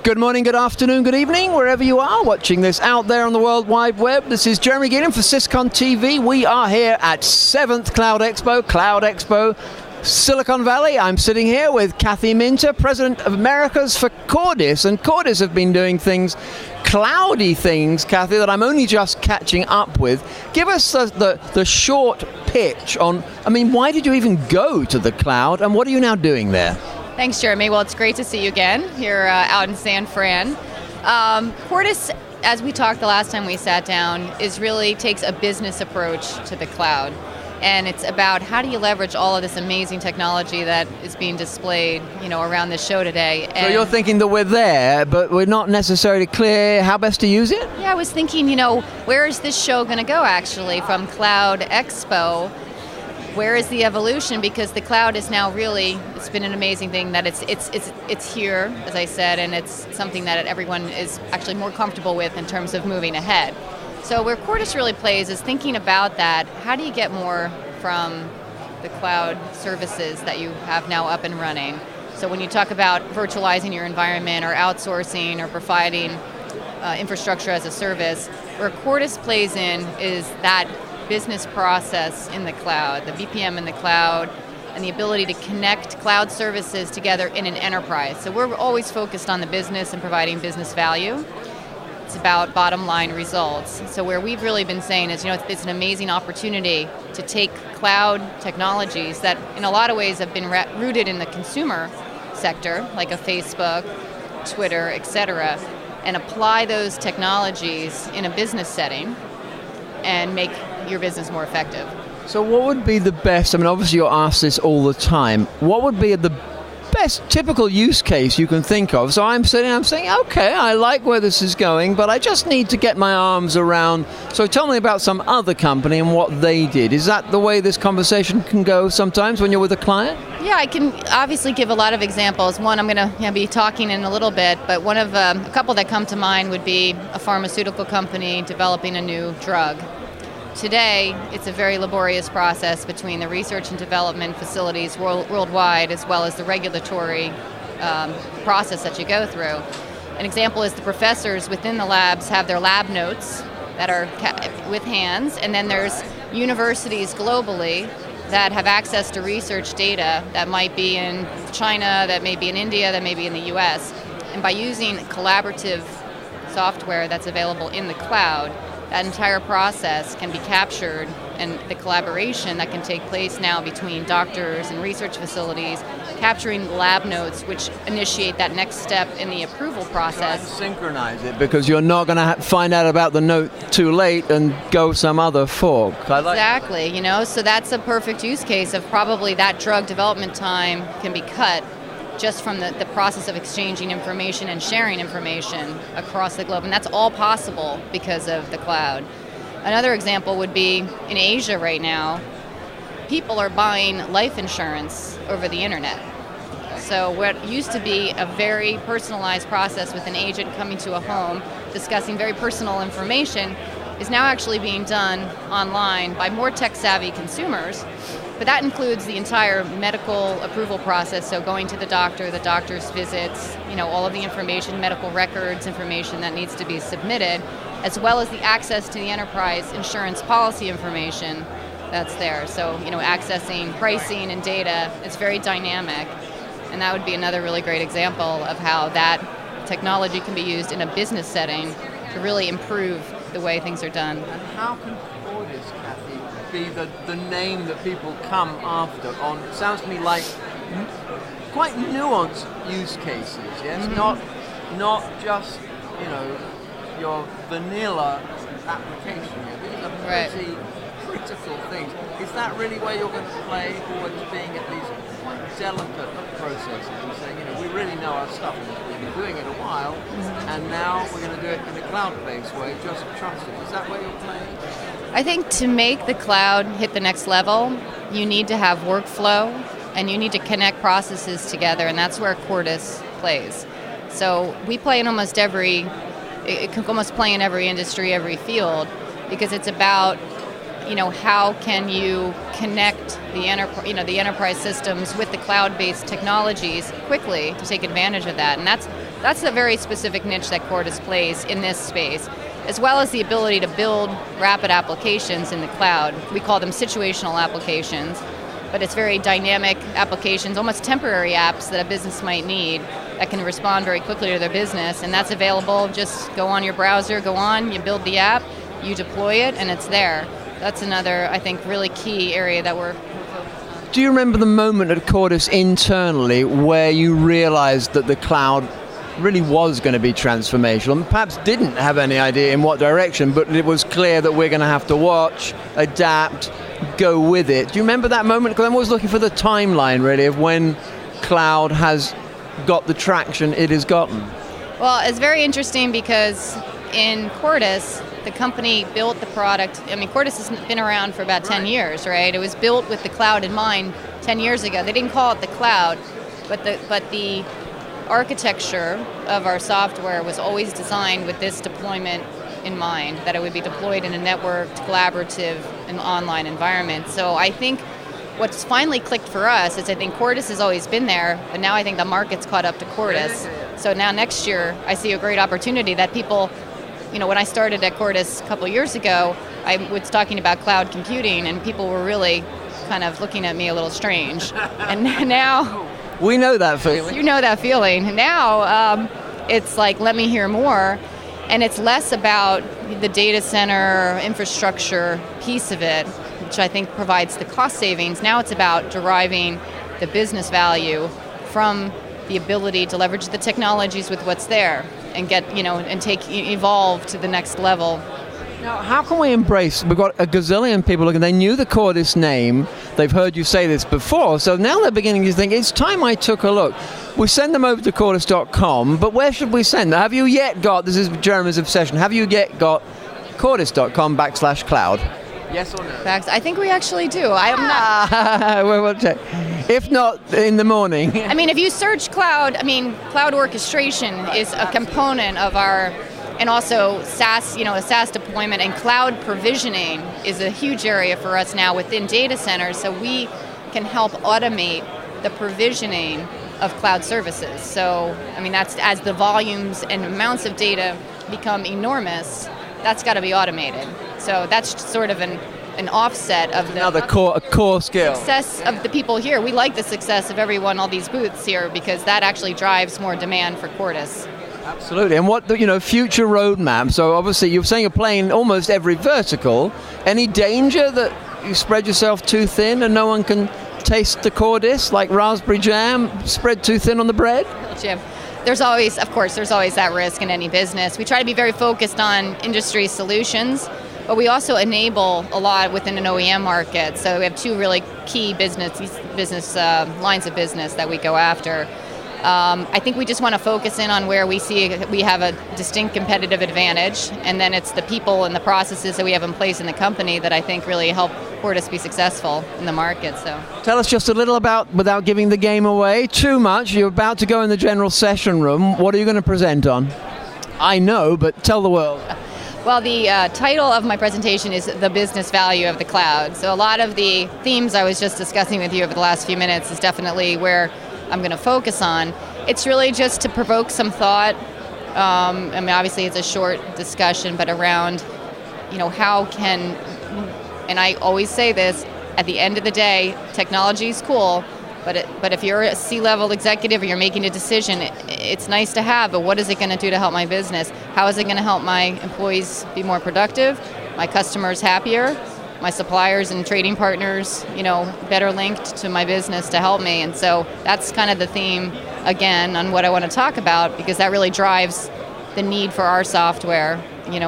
Good morning, good afternoon, good evening, wherever you are watching this out there on the World Wide Web. This is Jeremy Geelan for SYS-CON TV. We are here at 7th Cloud Expo, Silicon Valley. I'm sitting here with Kathy Minter, President of Americas for Cordys. And Cordys have been doing things, cloudy things, Kathy, that I'm only just catching up with. Give us the short pitch on, why did you even go to the cloud and what are you now doing there? Thanks, Jeremy. Well, it's great to see you again here out in San Fran. Cordys, as we talked the last time we sat down, takes a business approach to the cloud. And it's about how do you leverage all of this amazing technology that is being displayed, around this show today. So you're thinking that we're there, but we're not necessarily clear how best to use it? Yeah, I was thinking, where is this show going to go, actually, from Cloud Expo? Where is the evolution? Because the cloud is now it's been an amazing thing that it's here, as I said, and it's something that everyone is actually more comfortable with in terms of moving ahead. So where Cordys really plays is thinking about that. How do you get more from the cloud services that you have now up and running? So when you talk about virtualizing your environment or outsourcing or providing infrastructure as a service, where Cordys plays in is that business process in the cloud, the BPM in the cloud, and the ability to connect cloud services together in an enterprise. So we're always focused on the business and providing business value. It's about bottom line results. So where we've really been saying is, it's an amazing opportunity to take cloud technologies that in a lot of ways have been rooted in the consumer sector, like a Facebook, Twitter, etc., and apply those technologies in a business setting and make your business more effective. So what would be the best, obviously you're asked this all the time, what would be the best typical use case you can think of? So I'm saying, okay, I like where this is going, but I just need to get my arms around. So tell me about some other company and what they did. Is that the way this conversation can go sometimes when you're with a client? Yeah, I can obviously give a lot of examples. One I'm going to be talking in a little bit, but one of a couple that come to mind would be a pharmaceutical company developing a new drug. Today, it's a very laborious process between the research and development facilities worldwide, as well as the regulatory process that you go through. An example is the professors within the labs have their lab notes that are with hands, and then there's universities globally that have access to research data that might be in China, that may be in India, that may be in the US. And by using collaborative software that's available in the cloud, that entire process can be captured, and the collaboration that can take place now between doctors and research facilities, capturing lab notes which initiate that next step in the approval process. Try and synchronize it, because you're not going to find out about the note too late and go some other fork. Exactly, so that's a perfect use case of probably that drug development time can be cut just from the process of exchanging information and sharing information across the globe. And that's all possible because of the cloud. Another example would be in Asia right now, people are buying life insurance over the internet. So what used to be a very personalized process with an agent coming to a home, discussing very personal information, is now actually being done online by more tech-savvy consumers. But that includes the entire medical approval process, so going to the doctor's visits, all of the information, medical records, information that needs to be submitted, as well as the access to the enterprise insurance policy information that's there. So, accessing pricing and data is very dynamic, and that would be another really great example of how that technology can be used in a business setting to really improve the way things are done. And how can Cordys, Kathy, be the name that people come after on, it sounds to me like quite nuanced use cases, yes? Mm-hmm. Not just, your vanilla application. These are pretty critical things. Is that really where you're going to play, or it's being at these quite delicate processes and saying, we really know our stuff, we've been doing it a while, and now we're going to do it in a cloud-based way, just trust it. Is that where you're playing? I think to make the cloud hit the next level, you need to have workflow, and you need to connect processes together, and that's where Cordys plays. So we play in it can almost play in every industry, every field, because it's about how can you connect the enterprise systems with the cloud-based technologies quickly to take advantage of that. And that's a very specific niche that Cordys plays in this space, as well as the ability to build rapid applications in the cloud. We call them situational applications, but it's very dynamic applications, almost temporary apps that a business might need that can respond very quickly to their business, and that's available. Just go on your browser, you build the app, you deploy it, and it's there. That's another, I think, really key area that we're focused on. Do you remember the moment at Cordys internally where you realized that the cloud really was going to be transformational, and perhaps didn't have any idea in what direction, but it was clear that we're going to have to watch, adapt, go with it? Do you remember that moment? Because I'm always looking for the timeline, really, of when cloud has got the traction it has gotten. Well, it's very interesting because in Cordys, the company built the product. I mean, Cordys has been around for about 10 years, right? It was built with the cloud in mind 10 years ago. They didn't call it the cloud, but the architecture of our software was always designed with this deployment in mind, that it would be deployed in a networked, collaborative, and online environment. So I think what's finally clicked for us is I think Cordys has always been there, but now I think the market's caught up to Cordys. So now next year, I see a great opportunity that people, when I started at Cordys a couple years ago, I was talking about cloud computing, and people were really kind of looking at me a little strange. And now... We know that feeling. You know that feeling. Now it's like, let me hear more. And it's less about the data center infrastructure piece of it, which I think provides the cost savings. Now it's about deriving the business value from the ability to leverage the technologies with what's there and get, and evolve to the next level. Now, how can we embrace, we've got a gazillion people looking, they knew the Cordys name, they've heard you say this before, so now they're beginning to think, it's time I took a look. We send them over to Cordys.com, but where should we send them? Have you yet got, this is Jeremy's obsession, have you yet got Cordys.com/cloud? Yes or no? Facts. I think we actually do. I am not. We'll check. If not, in the morning. I mean, if you search cloud, cloud orchestration is a component of our, and also SaaS, a SaaS deployment and cloud provisioning is a huge area for us now within data centers, so we can help automate the provisioning of cloud services. So, that's as the volumes and amounts of data become enormous, that's got to be automated. So that's sort of an offset of another core skill. Success of the people here. We like the success of everyone, all these booths here, because that actually drives more demand for Cordys. Absolutely. And what future roadmap? So obviously you're saying you're playing almost every vertical. Any danger that you spread yourself too thin and no one can taste the Cordys, like raspberry jam spread too thin on the bread? Jim, there's always that risk in any business. We try to be very focused on industry solutions, but we also enable a lot within an OEM market. So we have two really key business lines of business that we go after. I think we just want to focus in on where we see we have a distinct competitive advantage, and then it's the people and the processes that we have in place in the company that I think really help Cordys be successful in the market. So, tell us just a little about, without giving the game away too much, you're about to go in the general session room. What are you going to present on? I know, but tell the world. Well, the title of my presentation is The Business Value of the Cloud. So a lot of the themes I was just discussing with you over the last few minutes is definitely where I'm going to focus on. It's really just to provoke some thought. Obviously it's a short discussion, but around, how can, and I always say this, at the end of the day, technology is cool, but if you're a C-level executive or you're making a decision, it's nice to have, but what is it going to do to help my business? How is it going to help my employees be more productive, my customers happier, my suppliers and trading partners, better linked to my business to help me? And so that's kind of the theme, again, on what I want to talk about, because that really drives the need for our software,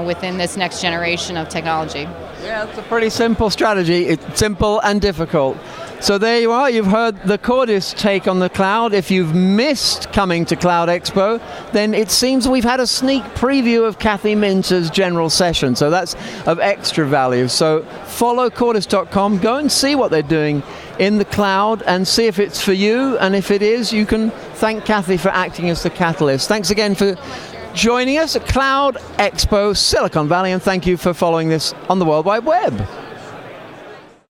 within this next generation of technology. Yeah, it's a pretty simple strategy. It's simple and difficult. So there you are. You've heard the Cordys take on the cloud. If you've missed coming to Cloud Expo, then it seems we've had a sneak preview of Kathy Minter's general session. So that's of extra value. So follow Cordys.com. Go and see what they're doing in the cloud and see if it's for you. And if it is, you can thank Kathy for acting as the catalyst. Thanks again for joining us at Cloud Expo Silicon Valley, and thank you for following this on the World Wide Web.